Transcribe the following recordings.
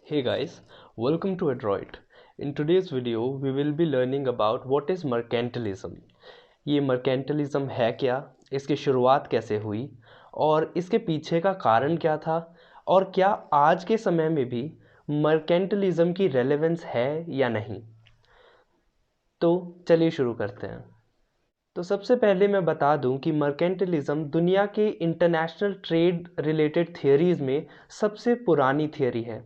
Hey guys, welcome to Adroit. In today's video, we will be learning about what is mercantilism. ये mercantilism है क्या, इसकी शुरुआत कैसे हुई और इसके पीछे का कारण क्या था और क्या आज के समय में भी mercantilism की रेलेवेंस है या नहीं। तो चलिए शुरू करते हैं। तो सबसे पहले मैं बता दूं कि मर्केंटिलिज्म दुनिया के इंटरनेशनल ट्रेड रिलेटेड थियरीज में सबसे पुरानी थियरी है।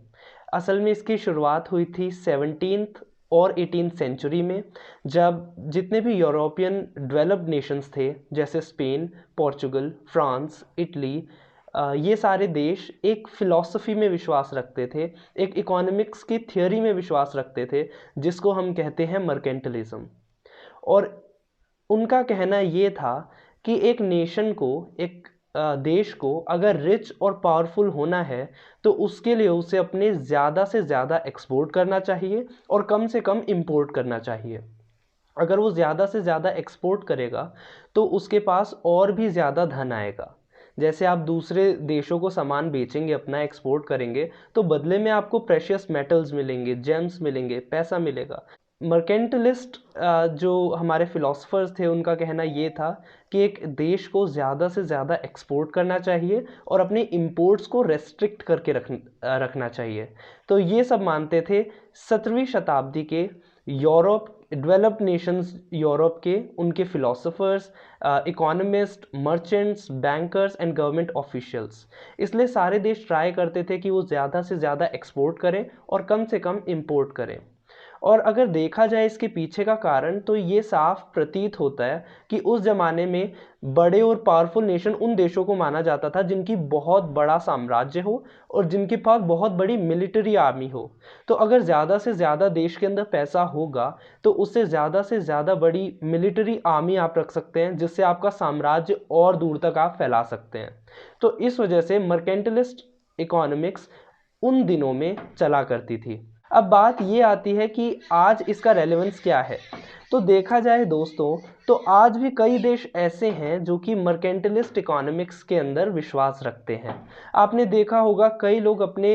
असल में इसकी शुरुआत हुई थी 17th और 18th सेंचुरी में, जब जितने भी यूरोपियन डेवलप्ड नेशंस थे जैसे स्पेन, पोर्चुगल, फ्रांस, इटली, ये सारे देश एक फ़िलॉसफी में विश्वास रखते थे, एक इकोनॉमिक्स की थियरी में विश्वास रखते थे जिसको हम कहते हैं मर्केंटिलिज्म। और उनका कहना ये था कि एक नेशन को, एक देश को अगर रिच और पावरफुल होना है तो उसके लिए उसे अपने ज़्यादा से ज़्यादा एक्सपोर्ट करना चाहिए और कम से कम इंपोर्ट करना चाहिए। अगर वो ज़्यादा से ज़्यादा एक्सपोर्ट करेगा तो उसके पास और भी ज़्यादा धन आएगा। जैसे आप दूसरे देशों को सामान बेचेंगे, अपना एक्सपोर्ट करेंगे, तो बदले में आपको प्रेशियस मेटल्स मिलेंगे, जेम्स मिलेंगे, पैसा मिलेगा। मर्केंटलिस्ट जो हमारे फ़िलासफ़र्स थे उनका कहना ये था कि एक देश को ज़्यादा से ज़्यादा एक्सपोर्ट करना चाहिए और अपने इंपोर्ट्स को रेस्ट्रिक्ट करके रखना चाहिए। तो ये सब मानते थे 17वीं शताब्दी के यूरोप, डेवलप्ड नेशंस यूरोप के, उनके philosophers, economist, merchants, bankers and government officials. इसलिए सारे देश ट्राई करते थे कि वो ज़्यादा से ज़्यादा एक्सपोर्ट करें और कम से कम इंपोर्ट करें। और अगर देखा जाए इसके पीछे का कारण, तो ये साफ प्रतीत होता है कि उस ज़माने में बड़े और पावरफुल नेशन उन देशों को माना जाता था जिनकी बहुत बड़ा साम्राज्य हो और जिनके पास बहुत बड़ी मिलिट्री आर्मी हो। तो अगर ज़्यादा से ज़्यादा देश के अंदर पैसा होगा तो उससे ज़्यादा से ज़्यादा बड़ी मिलिट्री आर्मी आप रख सकते हैं, जिससे आपका साम्राज्य और दूर तक आप फैला सकते हैं। तो इस वजह से मर्केंटलिस्ट इकोनॉमिक्स उन दिनों में चला करती थी। अब बात ये आती है कि आज इसका रेलेवेंस क्या है। तो देखा जाए दोस्तों, तो आज भी कई देश ऐसे हैं जो कि मर्केंटलिस्ट इकोनॉमिक्स के अंदर विश्वास रखते हैं। आपने देखा होगा कई लोग अपने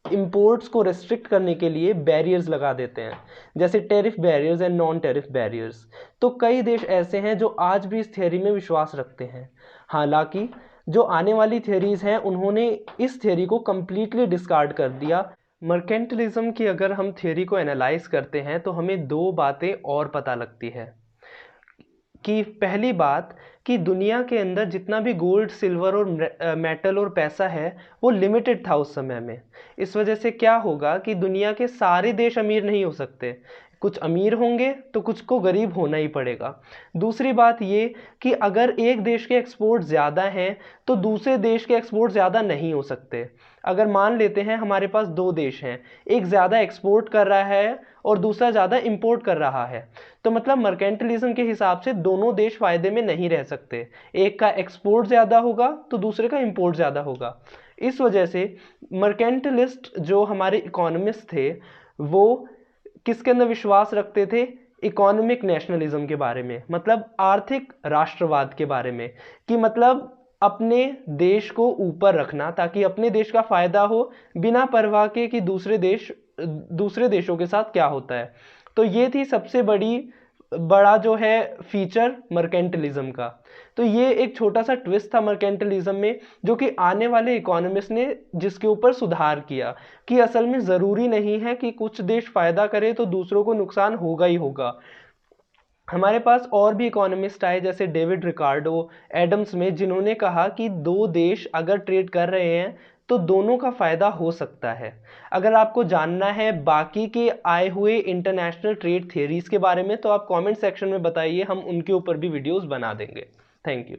इंपोर्ट्स को रेस्ट्रिक्ट करने के लिए बैरियर्स लगा देते हैं, जैसे tariff barriers and non tariff barriers. तो कई देश ऐसे हैं जो आज भी इस थियरी में विश्वास रखते हैं। हालांकि जो आने वाली थियरीज हैं उन्होंने इस थियरी को कम्प्लीटली डिस्कार्ड कर दिया। मर्केंटलिज्म की अगर हम थियरी को एनालाइज करते हैं तो हमें दो बातें और पता लगती है। कि पहली बात, कि दुनिया के अंदर जितना भी गोल्ड, सिल्वर और मेटल और पैसा है वो लिमिटेड था उस समय में। इस वजह से क्या होगा कि दुनिया के सारे देश अमीर नहीं हो सकते, कुछ अमीर होंगे तो कुछ को गरीब होना ही पड़ेगा। दूसरी बात ये कि अगर एक देश के एक्सपोर्ट ज़्यादा हैं तो दूसरे देश के एक्सपोर्ट ज़्यादा नहीं हो सकते। अगर मान लेते हैं हमारे पास दो देश हैं, एक ज़्यादा एक्सपोर्ट कर रहा है और दूसरा ज़्यादा इंपोर्ट कर रहा है, तो मतलब मर्केंटलिज्म के हिसाब से दोनों देश फ़ायदे में नहीं रह सकते। एक का एक्सपोर्ट ज़्यादा होगा तो दूसरे का इंपोर्ट ज़्यादा होगा। इस वजह से मर्केंटलिस्ट जो हमारे इकोनॉमिस्ट थे वो किसके अंदर विश्वास रखते थे? इकोनॉमिक नेशनलिज्म के बारे में, मतलब आर्थिक राष्ट्रवाद के बारे में, कि मतलब अपने देश को ऊपर रखना ताकि अपने देश का फायदा हो, बिना परवाह के कि दूसरे देशों के साथ क्या होता है। तो ये थी सबसे बड़ा जो है फीचर मर्केंटलिज्म का। तो ये एक छोटा सा ट्विस्ट था मर्केंटलिज्म में, जो कि आने वाले इकोनॉमिस्ट ने जिसके ऊपर सुधार किया कि असल में ज़रूरी नहीं है कि कुछ देश फ़ायदा करे तो दूसरों को नुकसान होगा ही होगा। हमारे पास और भी इकोनॉमिस्ट आए जैसे डेविड रिकार्डो, एडम स्मिथ, जिन्होंने कहा कि दो देश अगर ट्रेड कर रहे हैं तो दोनों का फ़ायदा हो सकता है। अगर आपको जानना है बाकी के आए हुए इंटरनेशनल ट्रेड थियरीज़ के बारे में तो आप कमेंट सेक्शन में बताइए, हम उनके ऊपर भी वीडियोस बना देंगे। Thank you.